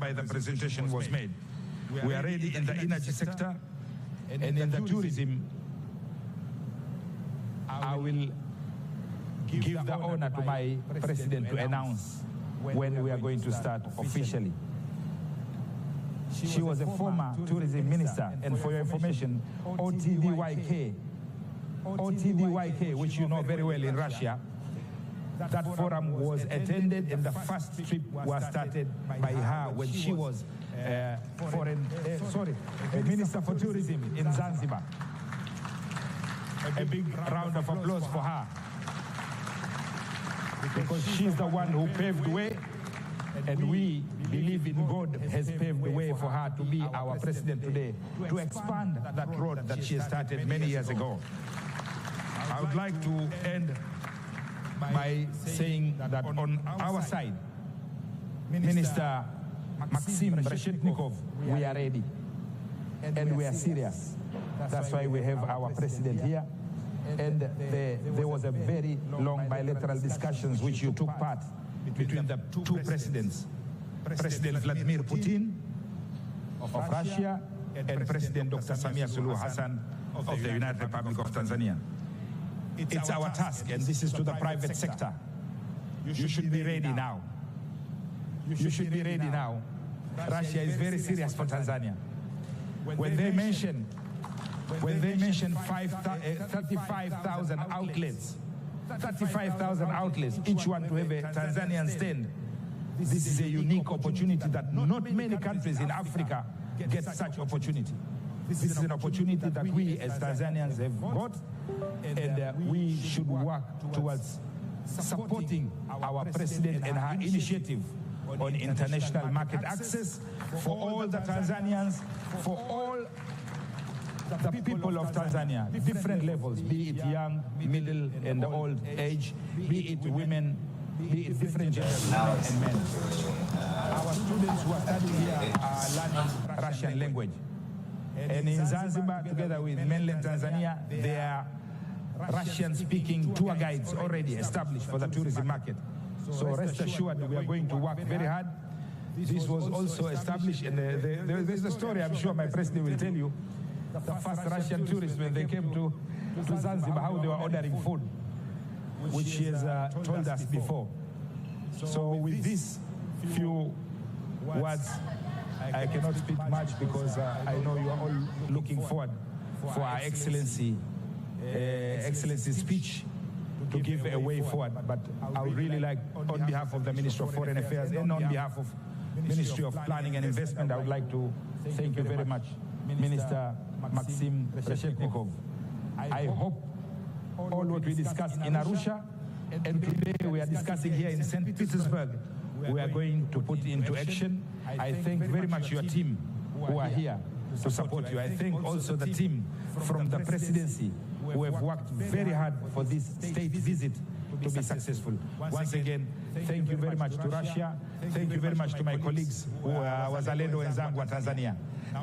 whereby the presentation was made. We are ready in the energy sector, and in the tourism, I will give the honor to my president to announce when we are going to start officially. She was a former tourism minister, and for your information, OTDYK, which you know very well in Russia, that forum was attended, and the first trip was started by her when she was a Minister for Tourism in Zanzibar. A big round of applause for her, because she's the one who paved the way, and we believe in God has paved the way for her to be our president today, to expand that road that she started many years ago. I would like to end by saying that on our side, Minister Maxim Reshetnikov, we are ready and we are serious. That's why we have our president here. And there was a very long bilateral discussions which you took part between the two presidents, President Vladimir Putin of Russia and President Dr. Samia Suluhu Hassan of the United Republic of Tanzania. It's our task, and this is to the private sector. You should be ready now. You should be ready now. Russia is very serious for Tanzania. When they mention 35,000 outlets, 35,000 outlets, each one to have a Tanzanian stand, this is a unique opportunity that not many countries in Africa get such opportunity. This is an opportunity that we as Tanzanians have got, and we should work towards supporting our president and her initiative on international market access for all the Tanzanians, for all the people of Tanzania, different levels, be it young, middle, and old age, be it women, be it different genders, and men. Our students who are studying here are learning Russian language. And in Zanzibar, together with mainland Tanzania, there are Russian-speaking tour guides already established for the tourism market. So rest assured, we are going to work very hard. This was also established, and there's a story I'm sure my president will tell you. The first Russian tourists, when they came to Zanzibar, how they were ordering food, which he has told us before. So with these few words, I cannot speak much, because I know you are all looking forward for our Excellency's speech to give a way forward. But I would really like, on behalf of the Ministry of Foreign Affairs and on behalf of Ministry of Planning and Investment, I would like to thank you very much, Minister Maxim Reshetnikov. I hope all what we discussed in Arusha, and today we are discussing here in St. Petersburg, we are going to put into action. I thank very much your team who are here to support you. I thank also the team from the presidency who have worked very hard for this state visit to be successful. Once again, thank you very much to Russia. Thank you very much to my colleagues who are wazalendo wenzangu wa Tanzania.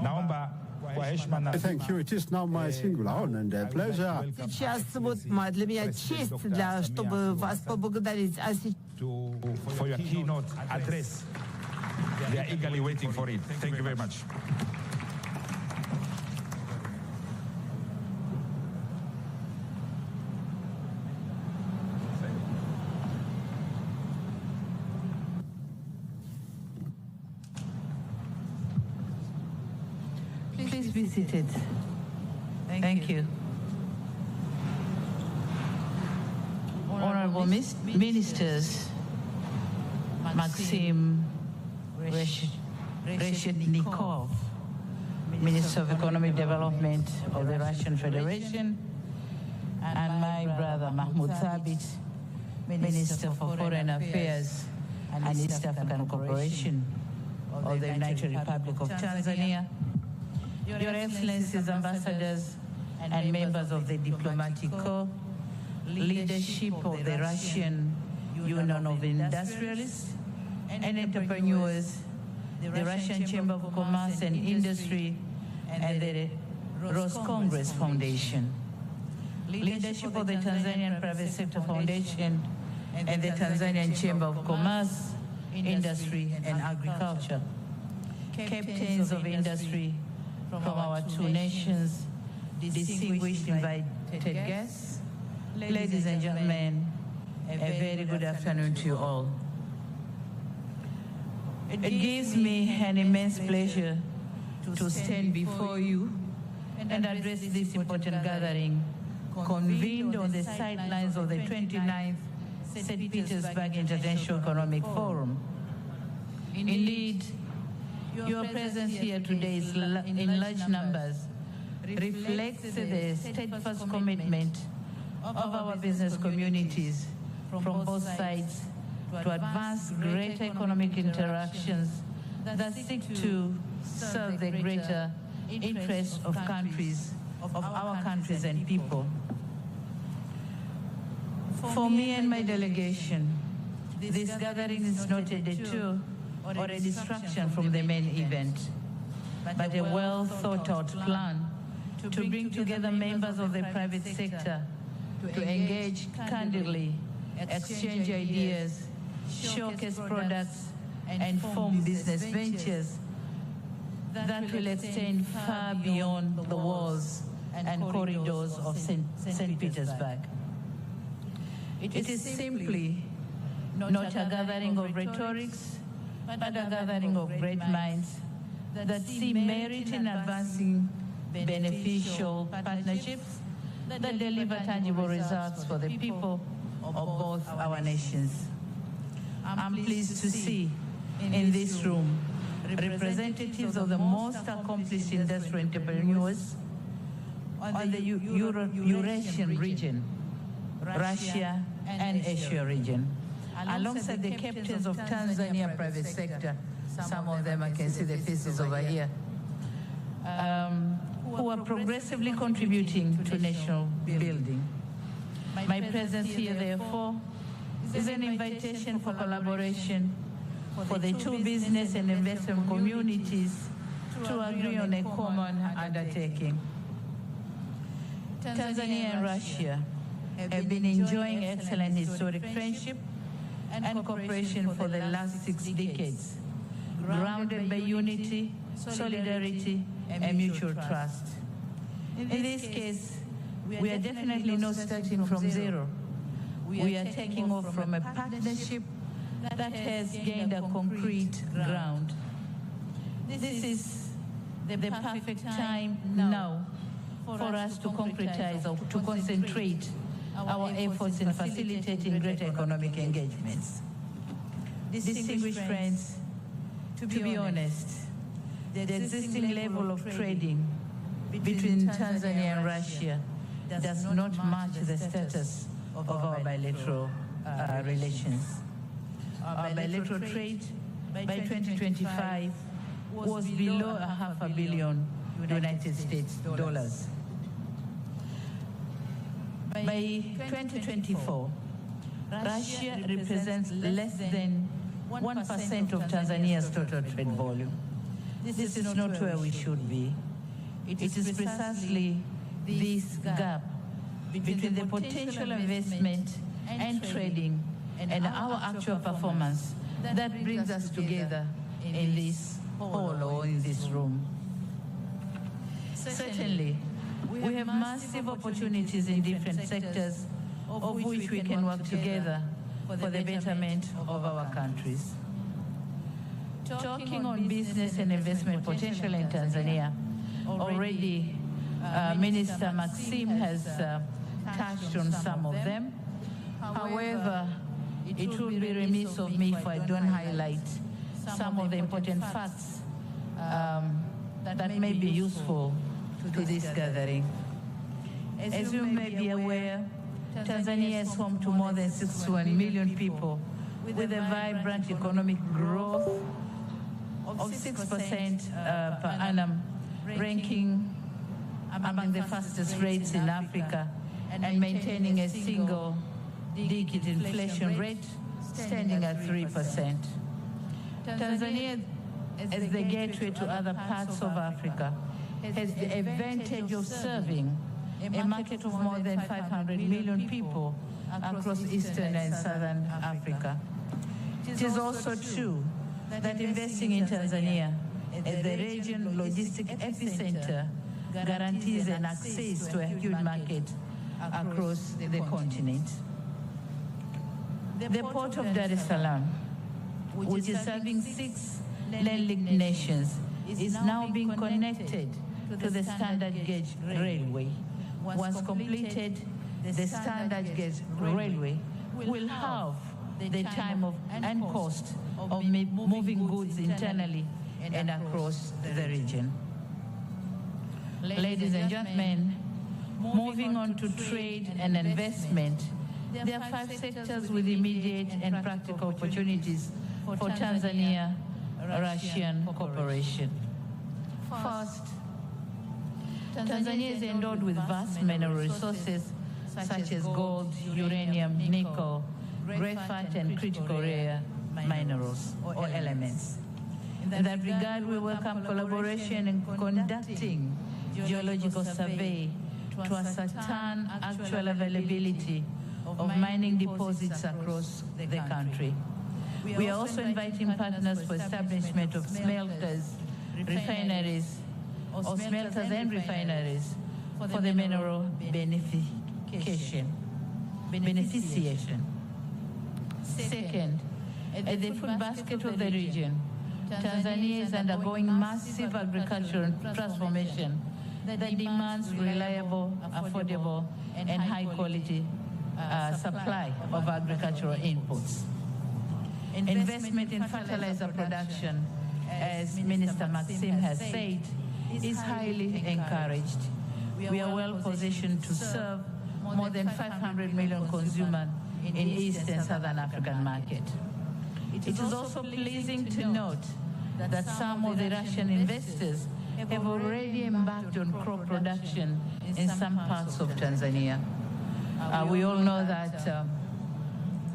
Naomba kwa heshima na... Thank you. It is now my singular honor and pleasure. Сейчас вот для меня честь, чтобы вас поблагодарить. For your keynote address. They are eagerly waiting for it. Thank you very much. Please be seated. Thank you. Honorable Ministers, Maxim Reshetnikov, Minister of Economic Development of the Russian Federation, and my brother Mahmoud Thabit, Minister for Foreign Affairs and East African Cooperation of the United Republic of Tanzania, Your Excellencies, ambassadors and members of the diplomatic corps, leadership of the Russian Union of Industrialists and Entrepreneurs, the Russian Chamber of Commerce and Industry, and the Roscongress Foundation, leadership of the Tanzanian Private Sector Foundation and the Tanzanian Chamber of Commerce, Industry and Agriculture, captains of industry from our two nations, distinguished invited guests, ladies and gentlemen, a very good afternoon to you all. It gives me an immense pleasure to stand before you and address this important gathering convened on the sidelines of the 29th St. Petersburg International Economic Forum. Indeed, your presence here today is in large numbers reflects the steadfast commitment of our business communities from both sides to advance greater economic interactions that seek to serve the greater interests of our countries and people. For me and my delegation, this gathering is not a detour or a distraction from the main event, but a well-thought-out plan to bring together members of the private sector to engage candidly, exchange ideas, showcase products, and form business ventures that will extend far beyond the walls and corridors of St. Petersburg. It is simply not a gathering of rhetorics, but a gathering of great minds that see merit in advancing beneficial partnerships that deliver tangible results for the people of both our nations. I'm pleased to see in this room representatives of the most accomplished industrial entrepreneurs on the Eurasian region, Russia and Asia region, alongside the captains of Tanzania private sector. Some of them I can see the faces over here, who are progressively contributing to national building. My presence here, therefore, is an invitation for collaboration for the two business and investment communities to agree on a common undertaking. Tanzania and Russia have been enjoying excellent historic friendship and cooperation for the last 6 decades, grounded by unity, solidarity, and mutual trust. In this case, we are definitely not starting from zero. We are taking off from a partnership that has gained a concrete ground. This is the perfect time now for us to concretize or to concentrate our efforts in facilitating greater economic engagements. Distinguished friends, to be honest, the existing level of trading between Tanzania and Russia does not match the status of our bilateral relations. Our bilateral trade by 2025 was below $500 million United States dollars. By 2024, Russia represents less than 1% of Tanzania's total trade volume. This is not where we should be. It is precisely this gap between the potential investment and trading and our actual performance that brings us together in this hall or in this room. Certainly, we have massive opportunities in different sectors of which we can work together for the betterment of our countries. Talking on business and investment potential in Tanzania, already Minister Maxim has touched on some of them. However, it would be remiss of me if I don't highlight some of the important facts that may be useful to this gathering. As you may be aware, Tanzania is home to more than 61 million people with a vibrant economic growth of 6% per annum, ranking among the fastest rates in Africa and maintaining a single-digit inflation rate standing at 3%. Tanzania, as the gateway to other parts of Africa, has the advantage of serving a market of more than 500 million people across Eastern and Southern Africa. It is also true that investing in Tanzania as the region logistic epicenter guarantees an access to a huge market across the continent. The port of Dar es Salaam, which is serving 6 landlocked nations, is now being connected to the standard gauge railway. Once completed, the standard gauge railway will halve the time and cost of moving goods internally and across the region. Ladies and gentlemen, moving on to trade and investment, there are 5 sectors with immediate and practical opportunities for Tanzania-Russian cooperation. First, Tanzania is endowed with vast mineral resources such as gold, uranium, nickel, graphite, and critical rare minerals or elements. In that regard, we welcome collaboration in conducting geological survey to ascertain actual availability of mining deposits across the country. We are also inviting partners for establishment of smelters, refineries, or smelters and refineries for the mineral beneficiation. Second, at the food basket of the region, Tanzania is undergoing massive agricultural transformation that demands reliable, affordable, and high-quality supply of agricultural inputs. Investment in fertilizer production, as Minister Maxim has said, is highly encouraged. We are well positioned to serve more than 500 million consumers in East and Southern African market. It is also pleasing to note that some of the Russian investors have already embarked on crop production in some parts of Tanzania. We all know that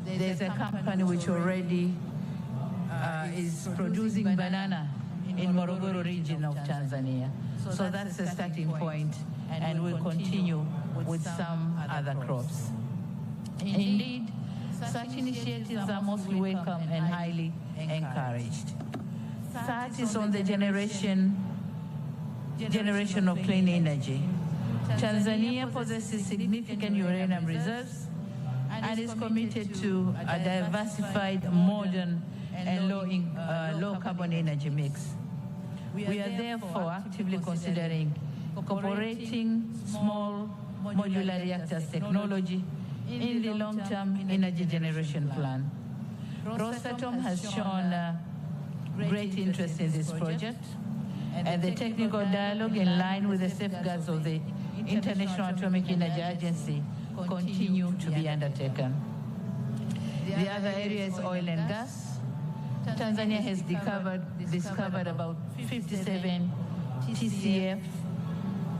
there's a company which already is producing banana in Morogoro region of Tanzania. So that's a starting point, and we'll continue with some other crops. Indeed, such initiatives are mostly welcome and highly encouraged. Third is on the generation of clean energy. Tanzania possesses significant uranium reserves and is committed to a diversified, modern, and low carbon energy mix. We are therefore actively considering incorporating small modular reactors technology in the long-term energy generation plan. Rosatom has shown great interest in this project, and the technical dialogue in line with the safeguards of the International Atomic Energy Agency continue to be undertaken. The other area is oil and gas. Tanzania has discovered about 57 TCF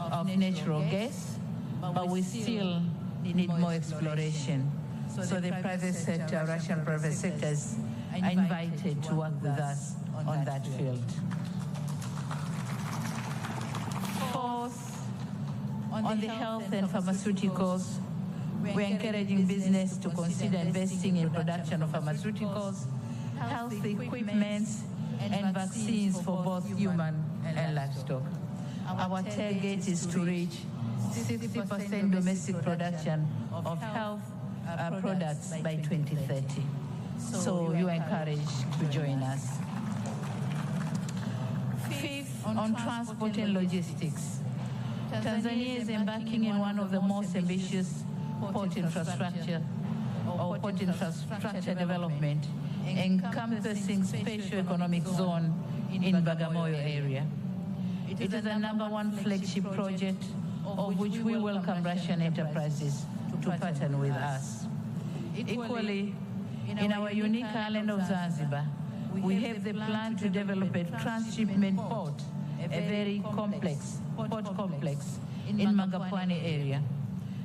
of natural gas, but we still need more exploration. So the private sector, Russian private sectors, are invited to work with us on that field. Fourth, on the health and pharmaceuticals, we're encouraging business to consider investing in production of pharmaceuticals, health equipment, and vaccines for both human and livestock. Our target is to reach 60% domestic production of health products by 2030. So you are encouraged to join us. Fifth, on transport and logistics. Tanzania is embarking in one of the most ambitious port infrastructure development, encompassing spatial economic zone in Bagamoyo area. It is the #1 flagship project of which we welcome Russian enterprises to partner with us. Equally, in our unique island of Zanzibar, we have the plan to develop a transshipment port, a very complex port complex in Magapwani area.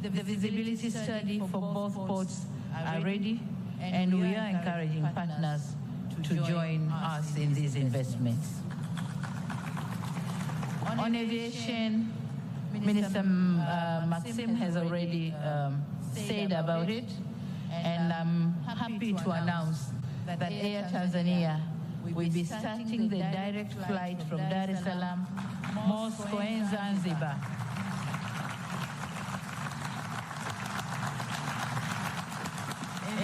The visibility study for both ports are ready, and we are encouraging partners to join us in these investments. On aviation, Minister Maxim has already said about it, and I'm happy to announce that Air Tanzania we'll be starting the direct flight from Dar es Salaam, Moscow, and Zanzibar.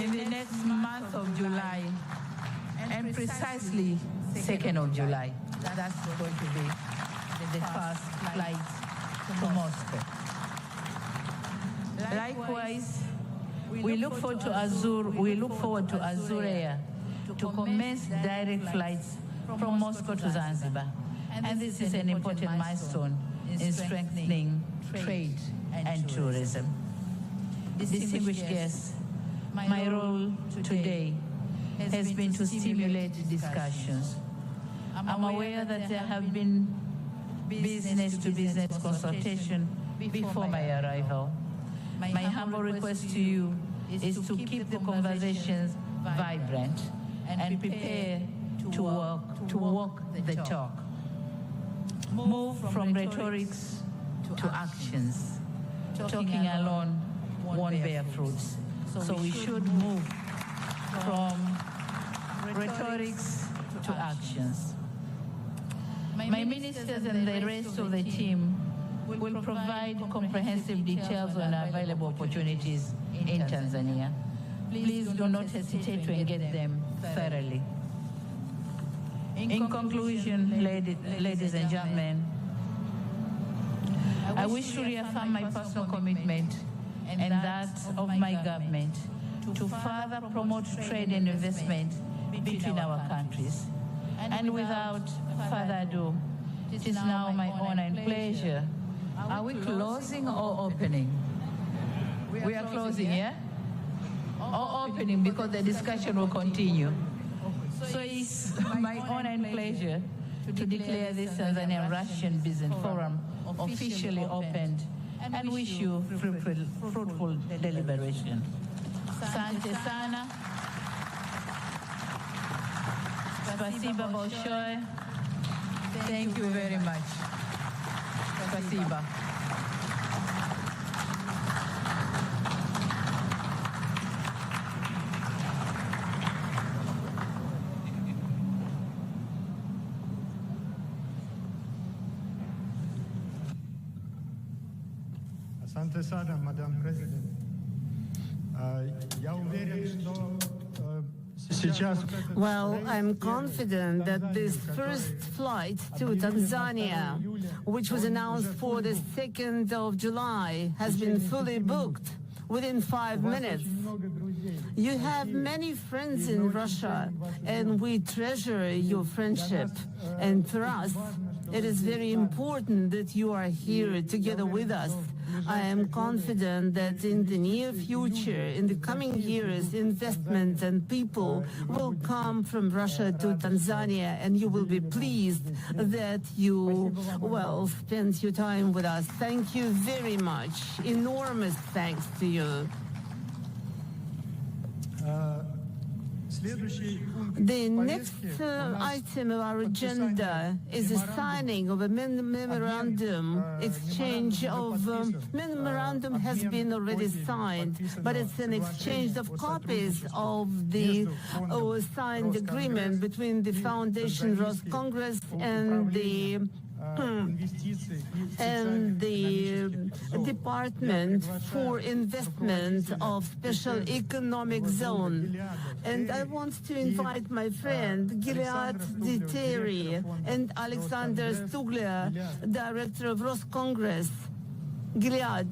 In the next month of July, and precisely 2nd of July, that's going to be the first flight to Moscow. Likewise, we look forward to Azur Air to commence direct flights from Moscow to Zanzibar. And this is an important milestone in strengthening trade and tourism. Distinguished guests, my role today has been to stimulate discussions. I'm aware that there have been business-to-business consultation before my arrival. My humble request to you is to keep the conversations vibrant and prepare to walk the talk. Move from rhetorics to actions. Talking alone won't bear fruits. So we should move from rhetorics to actions. My ministers and the rest of the team will provide comprehensive details on available opportunities in Tanzania. Please do not hesitate to engage them thoroughly. In conclusion, ladies and gentlemen, I wish to reaffirm my personal commitment and that of my government to further promote trade and investment between our countries. And without further ado, it is now my honor and pleasure. Are we closing or opening? We are closing, yeah? Or opening, because the discussion will continue. So it's my honor and pleasure to declare this Tanzanian-Russian Business Forum officially opened and wish you fruitful deliberation. Asante sana. Spasiba большое. Thank you very much. Spasiba. Asante sana, Madam President. Я уверен, что сейчас... Well, I'm confident that this first flight to Tanzania, which was announced for the 2nd of July, has been fully booked within 5 minutes. You have many friends in Russia, and we treasure your friendship. And for us, it is very important that you are here together with us. I am confident that in the near future, in the coming years, investment and people will come from Russia to Tanzania, and you will be pleased that you, well, spent your time with us. Thank you very much. Enormous thanks to you. The next item of our agenda is a signing of a memorandum. Exchange of memorandum has been already signed, but it's an exchange of copies of the signed agreement between the Foundation Ross Congress and the Department for Investment of Special Economic Zone. And I want to invite my friend Gilead Diteri and Alexander Stuglia, Director of Ross Congress. Gilead.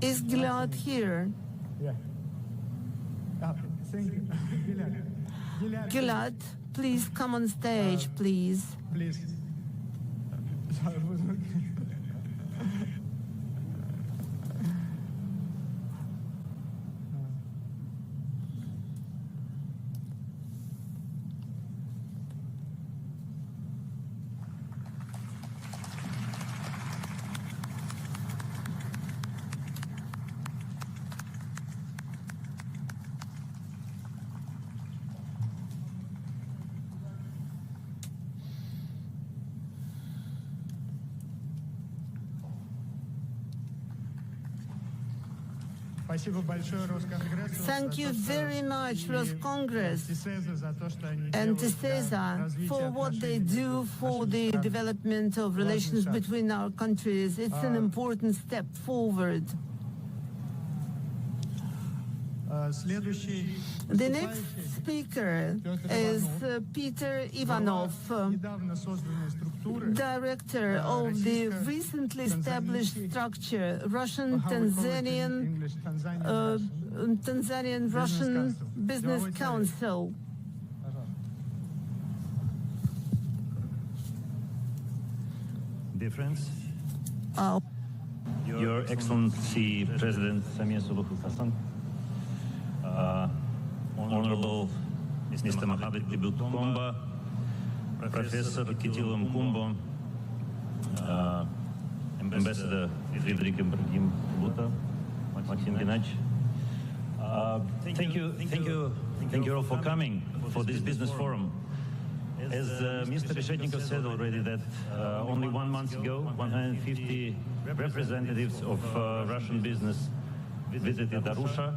Is Gilead here? Yeah. Thank you. Gilead, please come on stage, please. Please. Thank you very much, Roscongress and TISEZA, for what they do for the development of relations between our countries. It's an important step forward. The next speaker is Peter Ivanov, director of the recently established structure, Tanzanian-Russian Business Council. Dear friends, Your Excellency President Samia Suluhu Hassan, Honorable Mr. Mohamed Kumba, Professor Kitila Mkumbo, Ambassador Friedrich Ibrahim Buta, Maxim Gennadьевич. Thank you all for coming for this business forum. As Mr. Reshetnikov said already, that only 1 month ago, 150 representatives of Russian business visited Arusha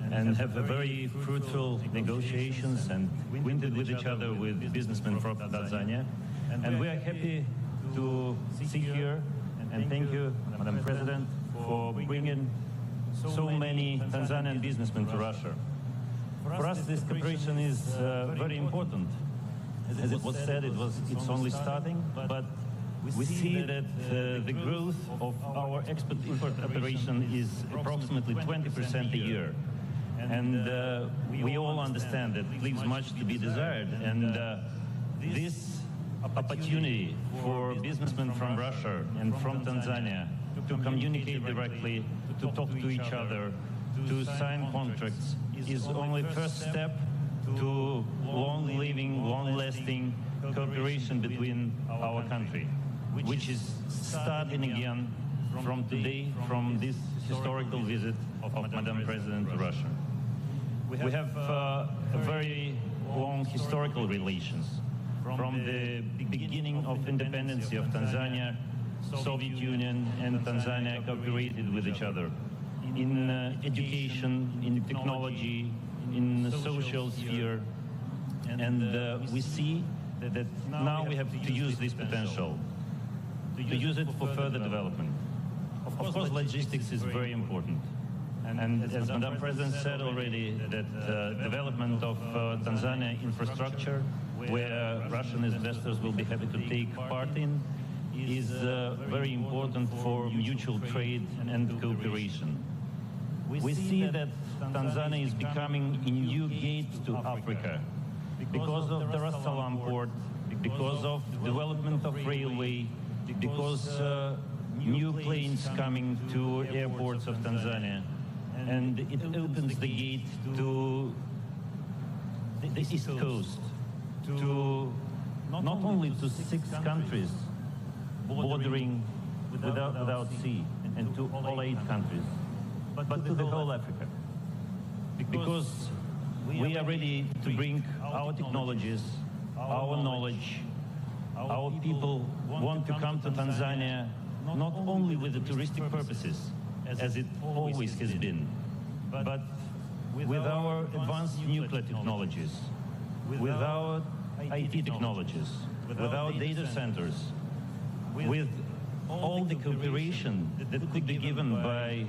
and have a very fruitful negotiations and acquainted with each other with businessmen from Tanzania. And we are happy to see here, and thank you, Madam President, for bringing so many Tanzanian businessmen to Russia. For us, this cooperation is very important. As it was said, it's only starting, but we see that the growth of our export-import operation is approximately 20% a year. And we all understand that it leaves much to be desired. And this opportunity for businessmen from Russia and from Tanzania to communicate directly, to talk to each other, to sign contracts is only first step to long-living, long-lasting cooperation between our country, which is starting again from today, from this historical visit of Madam President to Russia. We have a very long historical relations. From the beginning of independence of Tanzania, Soviet Union and Tanzania cooperated with each other in education, in technology, in the social sphere, and we see that now we have to use this potential, to use it for further development. Of course, logistics is very important. And as Madam President said already, that development of Tanzania infrastructure, where Russian investors will be happy to take part in, is very important for mutual trade and cooperation. We see that Tanzania is becoming a new gate to Africa because of the Ras Salam port, because of development of railway, because new planes coming to airports of Tanzania. And it opens the gate to the East Coast, to not only to 6 countries bordering without sea, and to all 8 countries, but to the whole Africa. Because we are ready to bring our technologies, our knowledge. Our people want to come to Tanzania not only with the touristic purposes, as it always has been, but with our advanced nuclear technologies, with our IT technologies, with our data centers, with all the cooperation that could be given by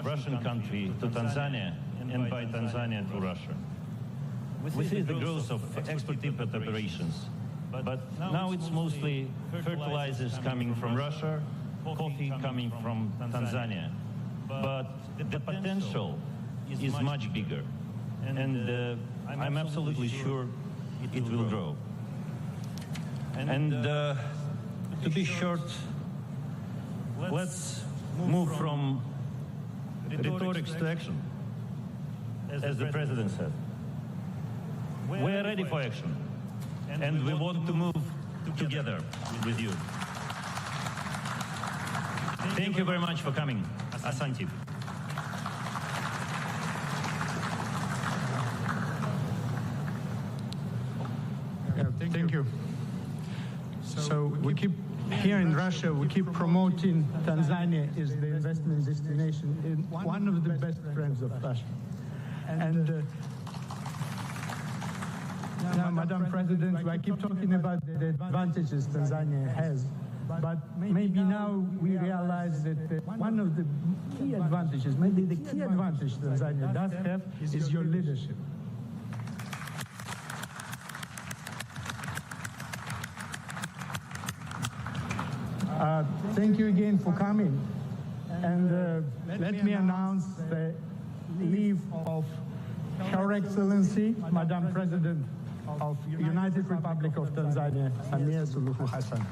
Russian country to Tanzania and by Tanzania to Russia. We see the growth of export-import operations, but now it's mostly fertilizers coming from Russia, coffee coming from Tanzania. But the potential is much bigger, and I'm absolutely sure it will grow. And to be short, let's move from rhetorics to action, as the President said. We are ready for action, and we want to move together with you. Thank you very much for coming. Asante. Thank you. So we keep Here in Russia, we keep promoting Tanzania is the investment destination in one of the best friends of Russia. And now, Madam President, I keep talking about the advantages Tanzania has, but maybe now we realize that one of the key advantages, maybe the key advantage Tanzania does have, is your leadership. Thank you again for coming. And let me announce the leave of Her Excellency, Madam President of United Republic of Tanzania, Samia Suluhu Hassan.